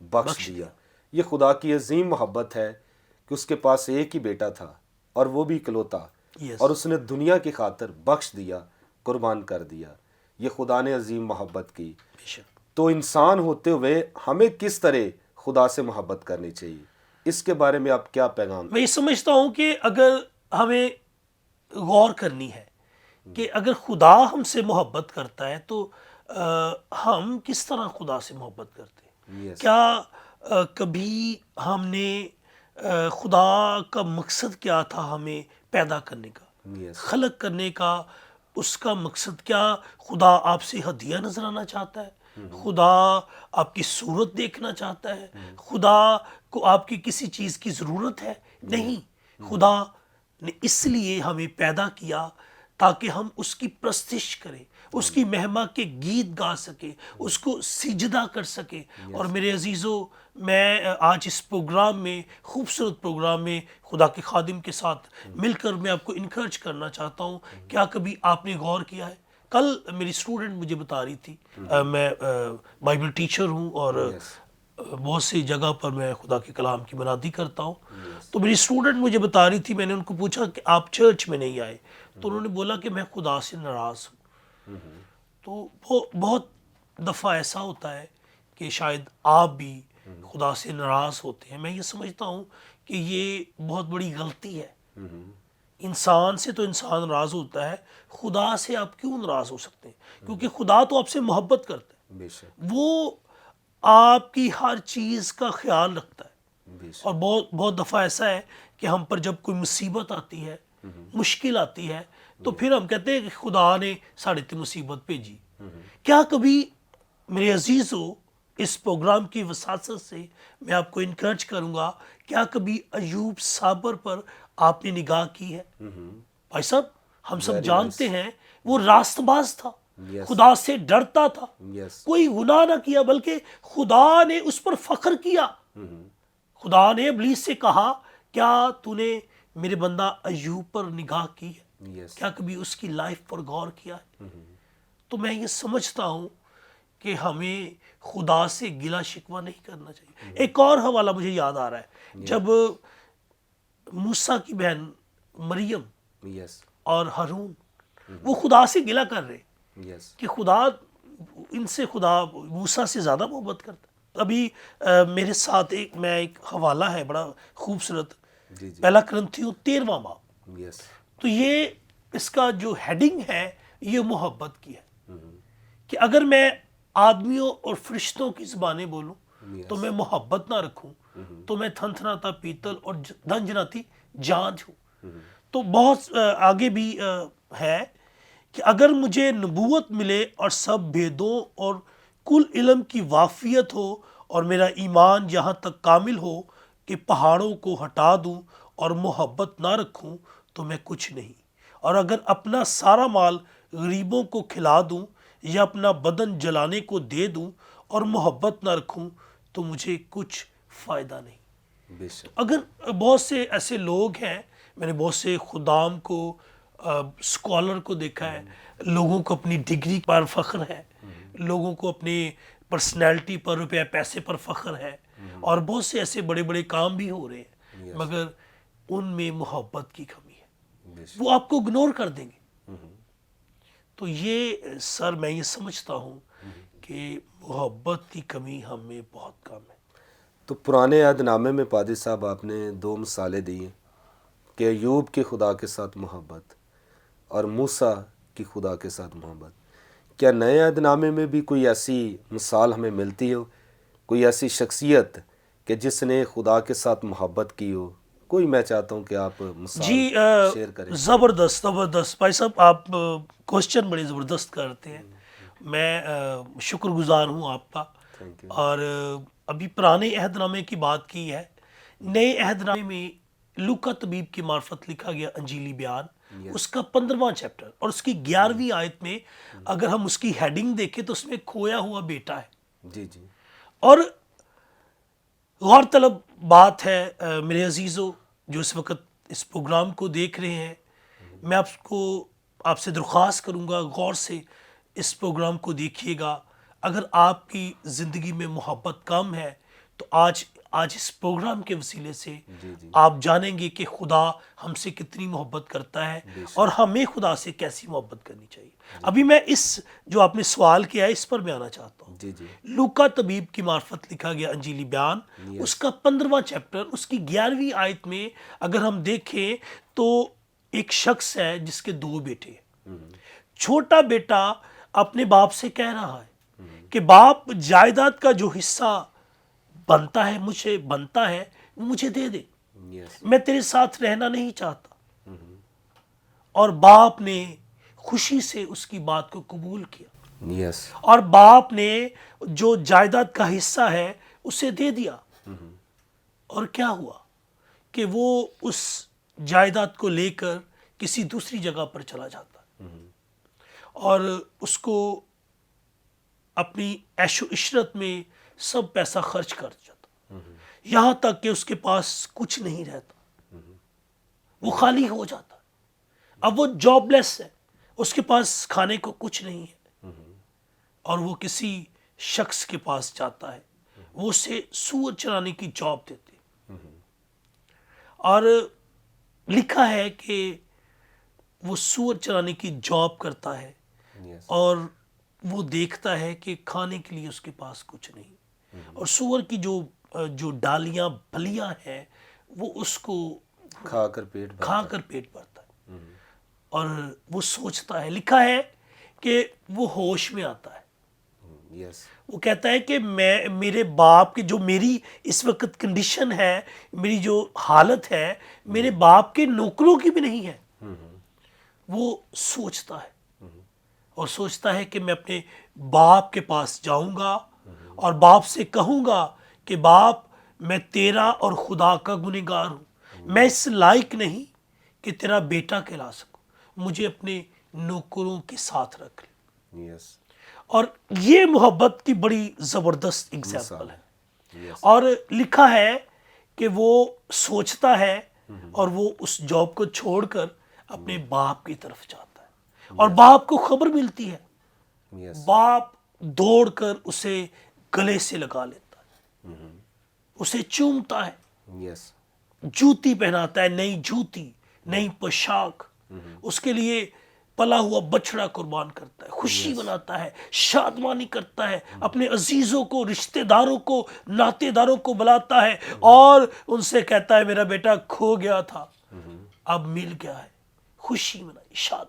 بخش دیا. یہ خدا کی عظیم محبت ہے کہ اس کے پاس ایک ہی بیٹا تھا اور وہ بھی اکلوتا, اور اس نے دنیا کی خاطر بخش دیا, قربان کر دیا. یہ خدا نے عظیم محبت کی. تو انسان ہوتے ہوئے ہمیں کس طرح خدا سے محبت کرنی چاہیے, اس کے بارے میں آپ کیا پیغام؟ میں یہ سمجھتا ہوں کہ اگر ہمیں غور کرنی ہے کہ اگر خدا ہم سے محبت کرتا ہے تو ہم کس طرح خدا سے محبت کرتے ہیں. کیا کبھی ہم نے خدا کا مقصد کیا تھا ہمیں پیدا کرنے کا, خلق کرنے کا, اس کا مقصد کیا خدا آپ سے ہدیہ نظر آنا چاہتا ہے, خدا آپ کی صورت دیکھنا چاہتا ہے, خدا کو آپ کی کسی چیز کی ضرورت ہے؟ نہیں. خدا نے اس لیے ہمیں پیدا کیا تاکہ ہم اس کی پرستش کریں, اس کی مہما کے گیت گا سکیں, اس کو سجدہ کر سکیں. اور میرے عزیزو, میں آج اس پروگرام میں, خوبصورت پروگرام میں خدا کے خادم کے ساتھ مل کر میں آپ کو انکرج کرنا چاہتا ہوں. کیا کبھی آپ نے غور کیا ہے؟ کل میری اسٹوڈنٹ مجھے بتا رہی تھی, میں بائبل ٹیچر ہوں اور بہت سی جگہ پر میں خدا کے کلام کی منادی کرتا ہوں. تو میری اسٹوڈنٹ مجھے بتا رہی تھی, میں نے ان کو پوچھا کہ آپ چرچ میں نہیں آئے, تو انہوں نے بولا کہ میں خدا سے ناراض ہوں. تو بہت دفعہ ایسا ہوتا ہے کہ شاید آپ بھی خدا سے ناراض ہوتے ہیں. میں یہ سمجھتا ہوں کہ یہ بہت بڑی غلطی ہے. انسان سے تو انسان ناراض ہوتا ہے, خدا سے آپ کیوں ناراض ہو سکتے ہیں؟ کیونکہ خدا تو آپ سے محبت کرتا ہے, وہ آپ کی ہر چیز کا خیال رکھتا ہے. اور بہت دفعہ ایسا ہے کہ ہم پر جب کوئی مصیبت آتی ہے, مشکل آتی ہے, تو پھر ہم کہتے ہیں کہ خدا نے ساڑے تے مصیبت بھیجی. کیا کبھی میرے عزیزو, اس پروگرام کی وساطت سے میں آپ کو انکرج کروں گا, کیا کبھی ایوب صابر پر آپ نے نگاہ کی ہے؟ بھائی صاحب, ہم سب جانتے ہیں وہ راست باز تھا, خدا سے ڈرتا تھا, کوئی گناہ نہ کیا, بلکہ خدا نے اس پر فخر کیا. خدا نے ابلیس سے کہا, کیا تو نے میرے بندہ ایوب پر نگاہ کی ہے؟ کیا کبھی اس کی لائف پر غور کیا ہے؟ تو میں یہ سمجھتا ہوں کہ ہمیں خدا سے گلہ شکوہ نہیں کرنا چاہیے. ایک اور حوالہ مجھے یاد آ رہا ہے, جب موسیٰ کی بہن مریم اور ہارون وہ خدا سے گلہ کر رہے کہ خدا ان سے, خدا موسیٰ سے زیادہ محبت کرتا. ابھی میرے ساتھ ایک حوالہ ہے بڑا خوبصورت, پہلا کرنتھیوں 13واں باب. تو یہ اس کا جو ہیڈنگ ہے یہ محبت کی ہے کہ اگر میں آدمیوں اور فرشتوں کی زبانیں بولوں تو میں محبت نہ رکھوں تو میں تھنتھناتا پیتل اور دھنجناتی جانچ ہوں. تو بہت آگے بھی ہے کہ اگر مجھے نبوت ملے اور سب بھیدوں اور کل علم کی وافیت ہو, اور میرا ایمان یہاں تک کامل ہو کہ پہاڑوں کو ہٹا دوں اور محبت نہ رکھوں تو میں کچھ نہیں. اور اگر اپنا سارا مال غریبوں کو کھلا دوں یا اپنا بدن جلانے کو دے دوں اور محبت نہ رکھوں تو مجھے کچھ فائدہ نہیں. اگر بہت سے ایسے لوگ ہیں, میں نے بہت سے خدام کو, اسکالر کو دیکھا ہے, لوگوں کو اپنی ڈگری پر فخر ہے, لوگوں کو اپنی پرسنالٹی پر, روپے پیسے پر فخر ہے, اور بہت سے ایسے بڑے بڑے کام بھی ہو رہے ہیں, مگر ان میں محبت کی کمی ہے, وہ آپ کو اگنور کر دیں گے. تو یہ سر میں یہ سمجھتا ہوں کہ محبت کی کمی ہم میں بہت کم ہے. تو پرانے عہد نامے میں پادری صاحب آپ نے 2 مثالیں دی ہیں کہ ایوب کی خدا کے ساتھ محبت اور موسیٰ کی خدا کے ساتھ محبت. کیا نئے عہد نامے میں بھی کوئی ایسی مثال ہمیں ملتی ہو, کوئی ایسی شخصیت کہ جس نے خدا کے ساتھ محبت کی ہو؟ کوئی, میں چاہتا ہوں کہ آپ مثال شیئر کریں. زبردست بھائی صاحب, آپ کوشچن بڑے زبردست کرتے ہیں, میں شکر گزار ہوں آپ کا. اور ابھی پرانے عہد نامے کی بات کی ہے, نئے عہد نامے میں لوکا طبیب کی معرفت لکھا گیا انجیلی بیان, اس کا 15واں چیپٹر اور اس کی 11ویں آیت میں اگر ہم اس کی ہیڈنگ دیکھیں تو اس میں کھویا ہوا بیٹا ہے. اور غور طلب بات ہے میرے عزیزو جو اس وقت اس پروگرام کو دیکھ رہے ہیں, میں آپ کو آپ سے درخواست کروں گا غور سے اس پروگرام کو دیکھیے گا. اگر آپ کی زندگی میں محبت کم ہے تو آج اس پروگرام کے وسیلے سے جی جی آپ جانیں گے کہ خدا ہم سے کتنی محبت کرتا ہے بے اور شک. ہمیں خدا سے کیسی محبت کرنی چاہیے. ابھی میں اس جو آپ نے سوال کیا ہے اس پر میں آنا چاہتا ہوں. جی جی لوکا طبیب کی معرفت لکھا گیا انجیلی بیان، اس کا 15واں چیپٹر، اس کی 11ویں آیت میں اگر ہم دیکھیں تو ایک شخص ہے جس کے 2 بیٹے ہیں. چھوٹا بیٹا اپنے باپ سے کہہ رہا ہے کہ باپ جائیداد کا جو حصہ بنتا ہے مجھے بنتا ہے وہ مجھے دے دے، یس میں تیرے ساتھ رہنا نہیں چاہتا. اور باپ نے خوشی سے اس کی بات کو قبول کیا یس اور باپ نے جو جائیداد کا حصہ ہے اسے دے دیا. اور کیا ہوا کہ وہ اس جائیداد کو لے کر کسی دوسری جگہ پر چلا جاتا ہے اور اس کو اپنی عیش و عشرت میں سب پیسہ خرچ کر جاتا، یہاں تک کہ اس کے پاس کچھ نہیں رہتا، وہ خالی ہو جاتا. اب وہ جاب لیس ہے، اس کے پاس کھانے کو کچھ نہیں ہے اور وہ کسی شخص کے پاس جاتا ہے، وہ اسے سور چرانے کی جاب دیتے اور لکھا ہے کہ وہ سور چرانے کی جاب کرتا ہے یس اور وہ دیکھتا ہے کہ کھانے کے لیے اس کے پاس کچھ نہیں اور سور کی جو ڈالیاں پھلیاں ہیں وہ اس کو کھا کر پیٹ کھا بھرتا کر پیٹ بھرتا ہے. اور وہ سوچتا ہے، لکھا ہے کہ وہ ہوش میں آتا ہے، ہے. یس وہ کہتا ہے کہ میرے باپ کی جو میری اس وقت کنڈیشن ہے، میری جو حالت ہے میرے باپ کے نوکروں کی بھی نہیں ہے. وہ سوچتا ہے اور سوچتا ہے کہ میں اپنے باپ کے پاس جاؤں گا اور باپ سے کہوں گا کہ باپ میں تیرا اور خدا کا گنہگار ہوں، میں اس لائق نہیں کہ تیرا بیٹا کہلا سکوں، مجھے اپنے نوکروں کے ساتھ رکھ لے. یس اور یہ محبت کی بڑی زبردست اگزامپل ہے. یس اور لکھا ہے کہ وہ سوچتا ہے اور وہ اس جاب کو چھوڑ کر اپنے باپ کی طرف جاتا ہے اور باپ کو خبر ملتی ہے. یس باپ دوڑ کر اسے گلے سے لگا لیتا ہے، اسے چومتا ہے، یس جوتی پہناتا ہے، نئی جوتی، نئی پوشاک، اس کے لیے پلا ہوا بچڑا قربان کرتا ہے، خوشی مناتا ہے، شادمانی کرتا ہے، اپنے عزیزوں کو، رشتہ داروں کو، ناتے داروں کو بلاتا ہے اور ان سے کہتا ہے میرا بیٹا کھو گیا تھا اب مل گیا ہے. خوشی منائی، شاد.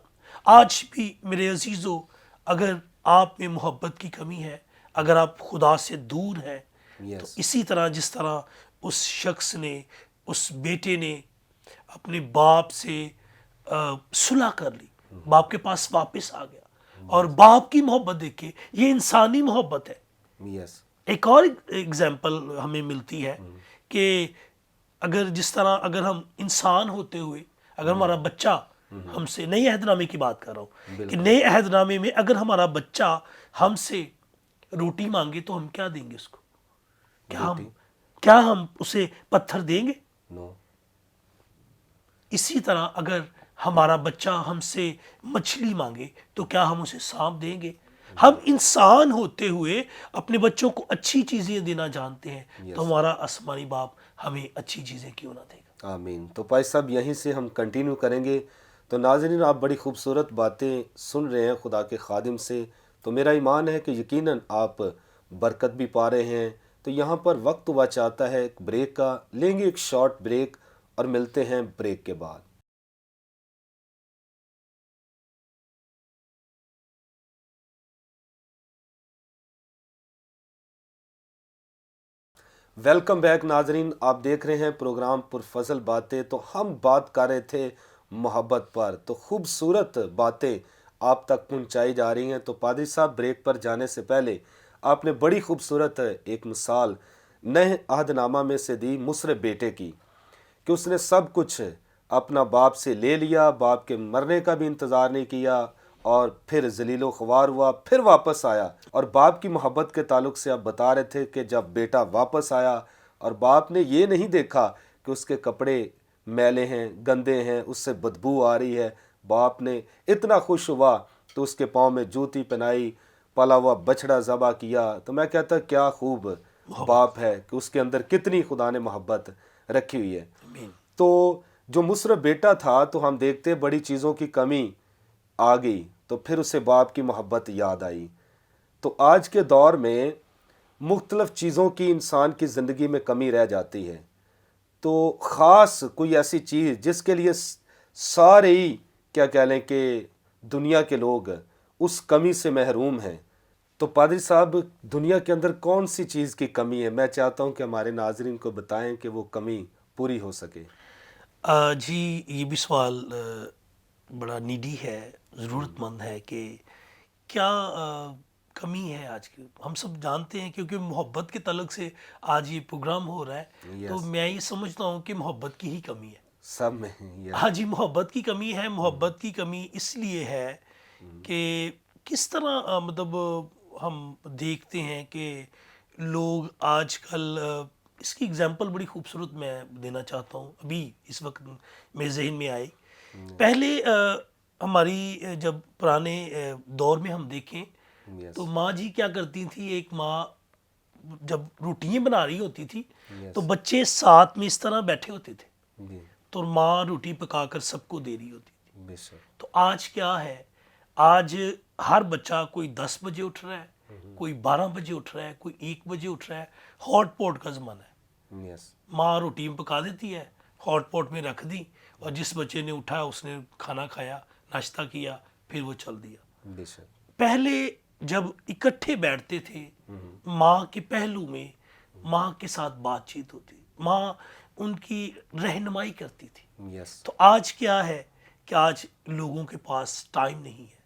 آج بھی میرے عزیزوں اگر آپ میں محبت کی کمی ہے، اگر آپ خدا سے دور ہیں تو یس اسی طرح جس طرح اس شخص نے، اس بیٹے نے اپنے باپ سے صلح کر لی، باپ کے پاس واپس آ گیا اور باپ کی محبت دیکھے، یہ انسانی محبت ہے. یس ایک اور اگزامپل ہمیں ملتی ہے کہ اگر جس طرح اگر ہم انسان ہوتے ہوئے اگر ہمارا بچہ ہم سے، نئے عہد نامے کی بات کر رہا ہوں کہ نئے عہد نامے میں اگر ہمارا بچہ ہم سے روٹی مانگے تو ہم کیا دیں گے اس کو؟ کیا ہم اسے پتھر دیں گے؟ نو. اسی طرح اگر ہمارا بچہ ہم سے مچھلی مانگے تو کیا ہم اسے سانپ دیں گے؟ ہم انسان ہوتے ہوئے اپنے بچوں کو اچھی چیزیں دینا جانتے ہیں تو ہمارا آسمانی باپ ہمیں اچھی چیزیں کیوں نہ دے گا؟ آمین. تو پائی صاحب یہیں سے ہم کنٹینیو کریں گے. تو ناظرین آپ بڑی خوبصورت باتیں سن رہے ہیں خدا کے خادم سے، تو میرا ایمان ہے کہ یقیناً آپ برکت بھی پا رہے ہیں. تو یہاں پر وقت ہوا چاہتا ہے ایک بریک کا، لیں گے ایک شارٹ بریک اور ملتے ہیں بریک کے بعد. ویلکم بیک ناظرین، آپ دیکھ رہے ہیں پروگرام پرفضل باتیں. تو ہم بات کر رہے تھے محبت پر، تو خوبصورت باتیں آپ تک پہنچائی جا رہی ہیں. تو پادری صاحب بریک پر جانے سے پہلے آپ نے بڑی خوبصورت ایک مثال نئے عہد نامہ میں سے دی مصر بیٹے کی، کہ اس نے سب کچھ اپنا باپ سے لے لیا، باپ کے مرنے کا بھی انتظار نہیں کیا اور پھر ذلیل و خوار ہوا، پھر واپس آیا. اور باپ کی محبت کے تعلق سے آپ بتا رہے تھے کہ جب بیٹا واپس آیا اور باپ نے یہ نہیں دیکھا کہ اس کے کپڑے میلے ہیں، گندے ہیں، اس سے بدبو آ رہی ہے، باپ نے اتنا خوش ہوا تو اس کے پاؤں میں جوتی پہنائی، پلا ہوا بچڑا ذبح کیا. تو میں کہتا کیا خوب باپ ہے کہ اس کے اندر کتنی خدا نے محبت رکھی ہوئی ہے. تو جو مصرف بیٹا تھا تو ہم دیکھتے بڑی چیزوں کی کمی آ گئی تو پھر اسے باپ کی محبت یاد آئی. تو آج کے دور میں مختلف چیزوں کی انسان کی زندگی میں کمی رہ جاتی ہے. تو خاص کوئی ایسی چیز جس کے لیے سارے ہی کیا کہہ لیں کہ دنیا کے لوگ اس کمی سے محروم ہیں. تو پادری صاحب دنیا کے اندر کون سی چیز کی کمی ہے؟ میں چاہتا ہوں کہ ہمارے ناظرین کو بتائیں کہ وہ کمی پوری ہو سکے. جی یہ بھی سوال بڑا نیڈی ہے، ضرورت مند ہے کہ کیا کمی ہے آج کی. ہم سب جانتے ہیں کیونکہ محبت کے تعلق سے آج یہ پروگرام ہو رہا ہے، تو میں یہ سمجھتا ہوں کہ محبت کی ہی کمی ہے سب میں. ہاں جی، محبت کی کمی ہے. محبت کی کمی اس لیے ہے کہ کس طرح مطلب ہم دیکھتے ہیں کہ لوگ آج کل اس کی اگزامپل بڑی خوبصورت میں دینا چاہتا ہوں، ابھی اس وقت میرے ذہن میں آئی. پہلے ہماری جب پرانے دور میں ہم دیکھیں تو ماں جی کیا کرتی تھی، ایک ماں جب روٹیاں بنا رہی ہوتی تھی تو بچے ساتھ میں اس طرح بیٹھے ہوتے تھے تو ماں روٹی پکا کر سب کو دے رہی ہوتی تھی. تو آج کیا ہے، آج ہر بچہ کوئی 10 بجے اٹھ رہا ہے، کوئی 12 بجے اٹھ رہا ہے، کوئی 1 بجے اٹھ رہا ہے. ہاٹ پوٹ کا زمانہ ہے. ماں روٹی پکا دیتی ہے، ہاٹ پوٹ میں رکھ دی، اور جس بچے نے اٹھا اس نے کھانا کھایا، ناشتہ کیا، پھر وہ چل دیا. پہلے جب اکٹھے بیٹھتے تھے ماں کے پہلو میں ماں کے ساتھ بات چیت ہوتی، ماں ان کی رہنمائی کرتی تھی. تو آج کیا ہے کہ آج لوگوں کے پاس ٹائم نہیں ہے،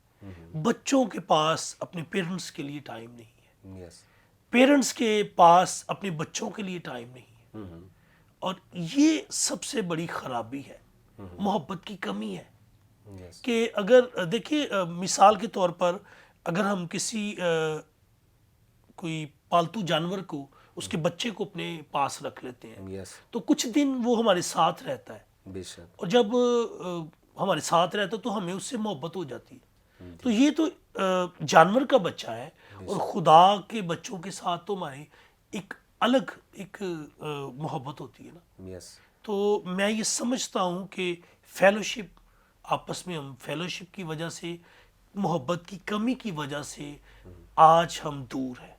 بچوں کے پاس اپنے پیرنٹس کے لیے ٹائم نہیں ہے، پیرنٹس کے پاس اپنے بچوں کے لیے ٹائم نہیں ہے. اور یہ سب سے بڑی خرابی ہے، محبت کی کمی ہے. کہ اگر دیکھیے مثال کے طور پر اگر ہم کسی کوئی پالتو جانور کو، اس کے بچے کو اپنے پاس رکھ لیتے ہیں تو کچھ دن وہ ہمارے ساتھ رہتا ہے، اور جب ہمارے ساتھ رہتا ہے تو ہمیں اس سے محبت ہو جاتی ہے. تو یہ تو جانور کا بچہ ہے، اور خدا کے بچوں کے ساتھ تو ہماری ایک الگ ایک محبت ہوتی ہے نا. تو میں یہ سمجھتا ہوں کہ فیلوشپ، آپس میں ہم فیلوشپ کی وجہ سے، محبت کی کمی کی وجہ سے آج ہم دور ہیں.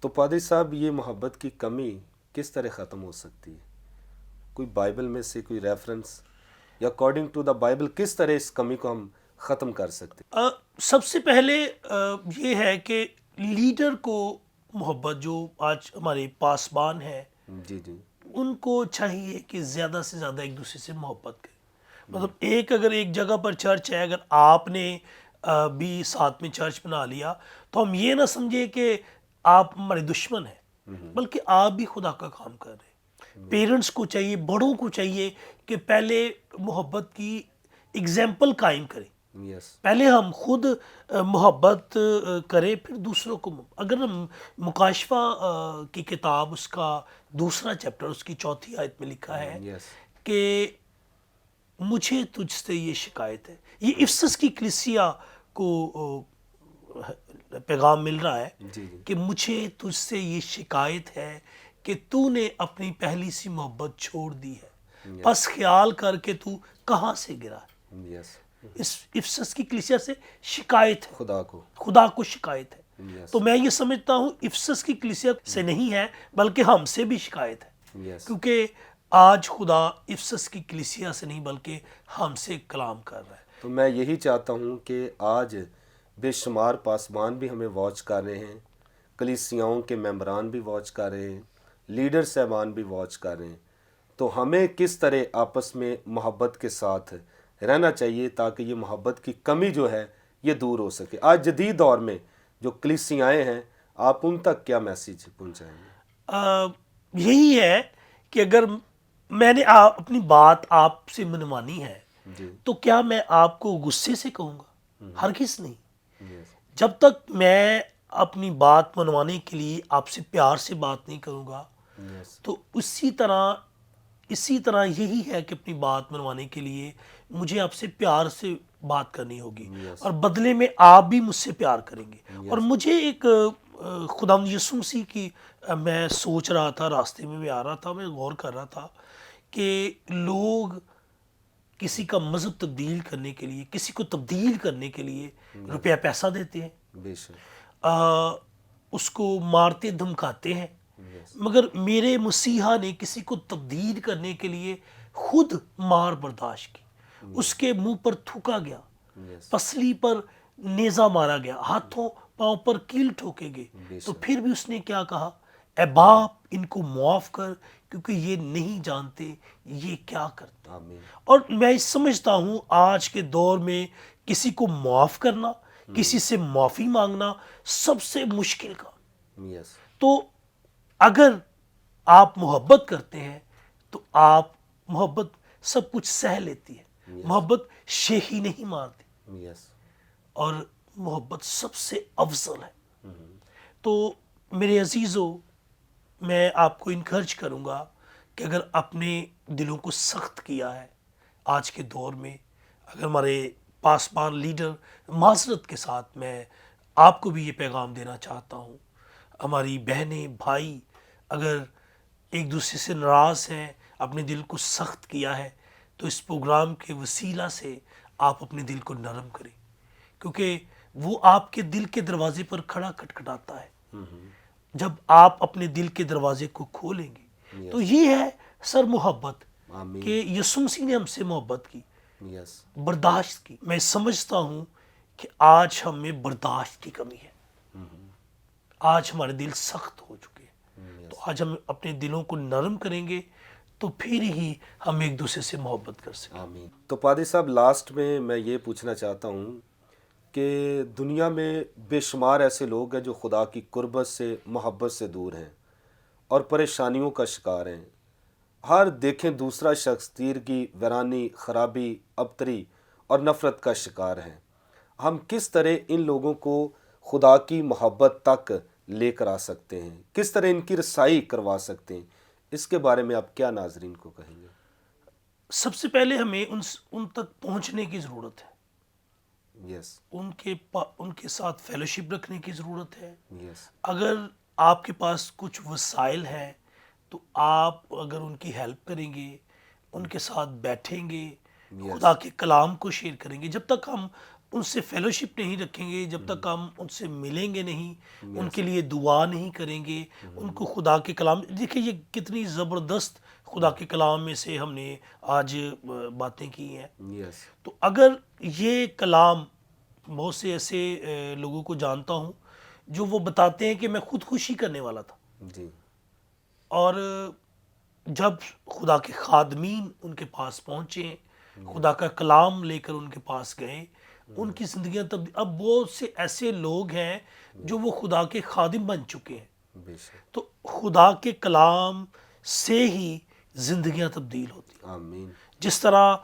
تو پادری صاحب یہ محبت کی کمی کس طرح ختم ہو سکتی ہے؟ کوئی بائبل میں سے کوئی ریفرنس یا اکارڈنگ ٹو دا بائبل کس طرح اس کمی کو ہم ختم کر سکتے ہیں؟ سب سے پہلے یہ ہے کہ لیڈر کو محبت، جو آج ہمارے پاسبان ہیں ان کو چاہیے کہ زیادہ سے زیادہ ایک دوسرے سے محبت کریں. مطلب اگر ایک جگہ پر چرچ ہے، اگر آپ نے بھی ساتھ میں چرچ بنا لیا تو ہم یہ نہ سمجھے کہ آپ ہمارے دشمن ہیں، بلکہ آپ بھی خدا کا کام کر رہے ہیں. پیرنٹس کو چاہیے، بڑوں کو چاہیے کہ پہلے محبت کی اگزامپل قائم کریں. پہلے ہم خود محبت کریں، پھر دوسروں کو. اگر ہم مکاشفہ کی کتاب، اس کا 2 چیپٹر، اس کی 4 آیت میں لکھا ہے کہ مجھے تجھ سے یہ شکایت ہے. یہ افسس کی کلیسیا کو پیغام مل رہا ہے کہ مجھے تجھ سے یہ شکایت ہے کہ تو نے اپنی پہلی سی محبت چھوڑ دی ہے، بس خیال کر کے تو کہاں سے گرا ہے. اس افسس کی کلیسیا سے شکایت ہے، خدا کو شکایت ہے. تو میں یہ سمجھتا ہوں افسس کی کلیسیا سے نہیں ہے بلکہ ہم سے بھی شکایت ہے، کیونکہ آج خدا افسس کی کلیسیا سے نہیں بلکہ ہم سے کلام کر رہا ہے. تو میں یہی چاہتا ہوں کہ آج بے شمار پاسبان بھی ہمیں واچ کر رہے ہیں، کلیسیاؤں کے ممبران بھی واچ کر رہے ہیں، لیڈر صاحبان بھی واچ کر رہے ہیں. تو ہمیں کس طرح آپس میں محبت کے ساتھ رہنا چاہیے تاکہ یہ محبت کی کمی جو ہے یہ دور ہو سکے. آج جدید دور میں جو کلیسیائیں ہیں، آپ ان تک کیا میسیج پہنچائیں گے؟ یہی ہے کہ اگر میں نے اپنی بات آپ سے منوانی ہے تو کیا میں آپ کو غصے سے کہوں گا؟ ہرگز نہیں. جب تک میں اپنی بات منوانے کے لیے آپ سے پیار سے بات نہیں کروں گا تو اسی طرح اسی طرح یہی ہے کہ اپنی بات منوانے کے لیے مجھے آپ سے پیار سے بات کرنی ہوگی، اور بدلے میں آپ بھی مجھ سے پیار کریں گے۔ اور مجھے ایک خداوند یسوع مسیح کی میں سوچ رہا تھا، راستے میں آ رہا تھا، میں غور کر رہا تھا کہ لوگ کسی کا مذہب تبدیل کرنے کے لیے، کسی کو تبدیل کرنے کے لیے روپیہ پیسہ دیتے ہیں، بے شک، اس کو مارتے دھمکاتے ہیں، مگر میرے مسیحا نے کسی کو تبدیل کرنے کے لیے خود مار برداشت کی، اس کے منہ پر تھوکا گیا، پسلی پر نیزہ مارا گیا، ہاتھوں پاؤں پر کیل ٹھوکے گئے، تو پھر بھی اس نے کیا کہا؟ اے باپ ان کو معاف کر، کیونکہ یہ نہیں جانتے یہ کیا کرتے۔ آمین، اور میں سمجھتا ہوں آج کے دور میں کسی کو معاف کرنا، کسی سے معافی مانگنا سب سے مشکل کام۔ یس، تو اگر آپ محبت کرتے ہیں تو آپ محبت سب کچھ سہ لیتی ہے، محبت شیخی نہیں مارتی، یس، اور محبت سب سے افضل ہے۔ تو میرے عزیزو، میں آپ کو انکرج کروں گا کہ اگر اپنے دلوں کو سخت کیا ہے آج کے دور میں، اگر ہمارے پاسبان لیڈر، معذرت کے ساتھ میں آپ کو بھی یہ پیغام دینا چاہتا ہوں، ہماری بہنیں بھائی اگر ایک دوسرے سے ناراض ہیں، اپنے دل کو سخت کیا ہے، تو اس پروگرام کے وسیلہ سے آپ اپنے دل کو نرم کریں، کیونکہ وہ آپ کے دل کے دروازے پر کھڑا کھٹکھٹاتا ہے۔ جب آپ اپنے دل کے دروازے کو کھولیں گے تو یہ ہے سر محبت، آمین، کہ یسوع مسیح نے ہم سے محبت کی، یس، برداشت کی۔ میں سمجھتا ہوں کہ آج ہم میں برداشت کی کمی ہے، آج ہمارے دل سخت ہو چکے ہیں، تو آج ہم اپنے دلوں کو نرم کریں گے تو پھر ہی ہم ایک دوسرے سے محبت کر سکیں۔ آمین۔ تو پادری صاحب، لاسٹ میں یہ پوچھنا چاہتا ہوں کہ دنیا میں بے شمار ایسے لوگ ہیں جو خدا کی قربت سے، محبت سے دور ہیں اور پریشانیوں کا شکار ہیں۔ ہر دیکھیں دوسرا شخص تیرگی، ویرانی، خرابی، ابتری اور نفرت کا شکار ہیں۔ ہم کس طرح ان لوگوں کو خدا کی محبت تک لے کر آ سکتے ہیں؟ کس طرح ان کی رسائی کروا سکتے ہیں؟ اس کے بارے میں آپ کیا ناظرین کو کہیں گے؟ سب سے پہلے ہمیں ان تک پہنچنے کی ضرورت ہے، یس، ان کے ساتھ فیلوشپ رکھنے کی ضرورت ہے۔ یس، اگر آپ کے پاس کچھ وسائل ہیں تو آپ اگر ان کی ہیلپ کریں گے، ان کے ساتھ بیٹھیں گے، خدا کے کلام کو شیئر کریں گے، جب تک ہم ان سے فیلوشپ نہیں رکھیں گے، جب تک ہم ان سے ملیں گے نہیں، ان کے لیے دعا نہیں کریں گے، ان کو خدا کے کلام، دیکھیں یہ کتنی زبردست خدا کے کلام میں سے ہم نے آج باتیں کی ہیں۔ یس، تو اگر یہ کلام، بہت سے ایسے لوگوں کو جانتا ہوں جو وہ بتاتے ہیں کہ میں خودکشی کرنے والا تھا، جی، اور جب خدا کے خادمین ان کے پاس پہنچے، خدا کا کلام لے کر ان کے پاس گئے، ان کی زندگیاں اب بہت سے ایسے لوگ ہیں جو وہ خدا کے خادم بن چکے ہیں۔ بے شک، تو خدا کے کلام سے ہی زندگیاں تبدیل ہوتی ہیں۔ آمین، جس طرح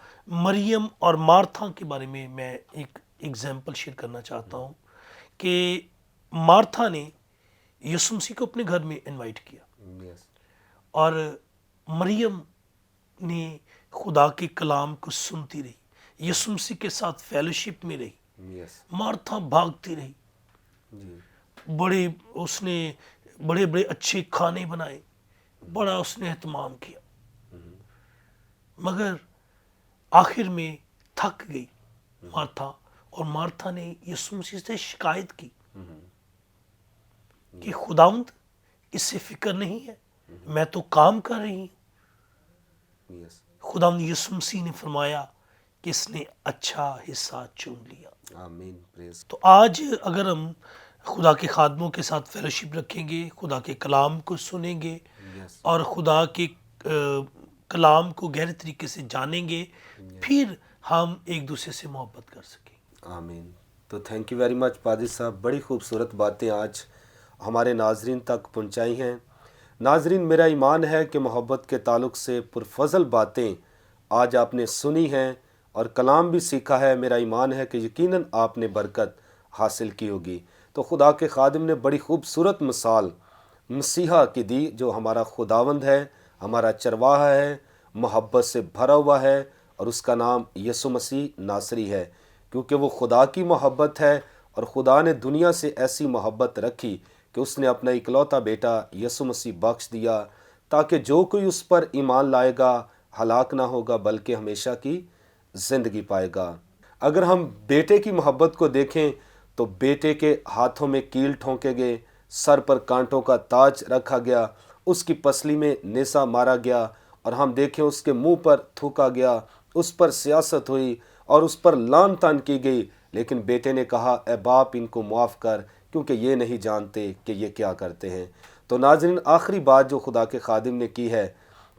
مریم اور مارتھا کے بارے میں ایک ایگزامپل شیئر کرنا چاہتا ہوں کہ مارتھا نے یسوع مسیح کو اپنے گھر میں انوائٹ کیا، یس، اور مریم نے خدا کے کلام کو سنتی رہی، یسوع مسیح کے ساتھ فیلوشپ میں رہی۔ یس، مارتھا بھاگتی رہی، جی، اس نے بڑے بڑے اچھے کھانے بنائے، بڑا اس نے اہتمام کیا، مگر آخر میں تھک گئی مارتھا، اور مارتھا نے یسوع مسیح سے شکایت کی کہ خداوند اس سے فکر نہیں ہے، میں تو کام کر رہی ہوں۔ یس، خداوند یسوع مسیح نے فرمایا کہ اس نے اچھا حصہ چن لیا۔ آمین، پریز، تو آج اگر ہم خدا کے خادموں کے ساتھ فیلوشپ رکھیں گے، خدا کے کلام کو سنیں گے یس، اور خدا کے کلام کو گہرے طریقے سے جانیں گے، پھر ہم ایک دوسرے سے محبت کر سکیں گے۔ آمین۔ تو تھینک یو ویری مچ پادری صاحب، بڑی خوبصورت باتیں آج ہمارے ناظرین تک پہنچائی ہیں۔ ناظرین، میرا ایمان ہے کہ محبت کے تعلق سے پرفضل باتیں آج آپ نے سنی ہیں اور کلام بھی سیکھا ہے۔ میرا ایمان ہے کہ یقیناً آپ نے برکت حاصل کی ہوگی۔ تو خدا کے خادم نے بڑی خوبصورت مثال مسیحا کی دی، جو ہمارا خداوند ہے، ہمارا چرواہا ہے، محبت سے بھرا ہوا ہے اور اس کا نام یسوع مسیح ناصری ہے، کیونکہ وہ خدا کی محبت ہے اور خدا نے دنیا سے ایسی محبت رکھی کہ اس نے اپنا اکلوتا بیٹا یسوع مسیح بخش دیا تاکہ جو کوئی اس پر ایمان لائے گا ہلاک نہ ہوگا بلکہ ہمیشہ کی زندگی پائے گا۔ اگر ہم بیٹے کی محبت کو دیکھیں تو بیٹے کے ہاتھوں میں کیل ٹھونکے گئے، سر پر کانٹوں کا تاج رکھا گیا، اس کی پسلی میں نیزہ مارا گیا، اور ہم دیکھیں اس کے منہ پر تھوکا گیا، اس پر سیاست ہوئی اور اس پر لعن طعن کی گئی، لیکن بیٹے نے کہا اے باپ ان کو معاف کر کیونکہ یہ نہیں جانتے کہ یہ کیا کرتے ہیں۔ تو ناظرین، آخری بات جو خدا کے خادم نے کی ہے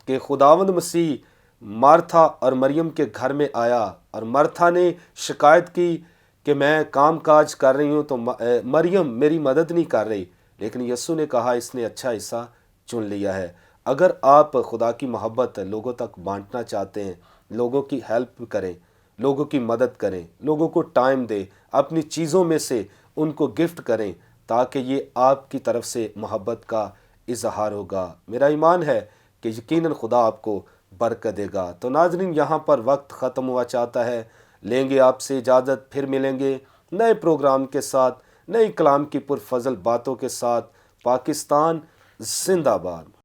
کہ خداوند مسیح مارتھا اور مریم کے گھر میں آیا، اور مرتھا نے شکایت کی کہ میں کام کاج کر رہی ہوں تو مریم میری مدد نہیں کر رہی، لیکن یسوع نے کہا اس نے اچھا حصہ چن لیا ہے۔ اگر آپ خدا کی محبت لوگوں تک بانٹنا چاہتے ہیں، لوگوں کی ہیلپ کریں، لوگوں کی مدد کریں، لوگوں کو ٹائم دیں، اپنی چیزوں میں سے ان کو گفٹ کریں تاکہ یہ آپ کی طرف سے محبت کا اظہار ہوگا۔ میرا ایمان ہے کہ یقیناً خدا آپ کو برکت دے گا۔ تو ناظرین، یہاں پر وقت ختم ہوا چاہتا ہے، لیں گے آپ سے اجازت، پھر ملیں گے نئے پروگرام کے ساتھ، نئی کلام کی پرفضل باتوں کے ساتھ۔ پاکستان زندہ باد۔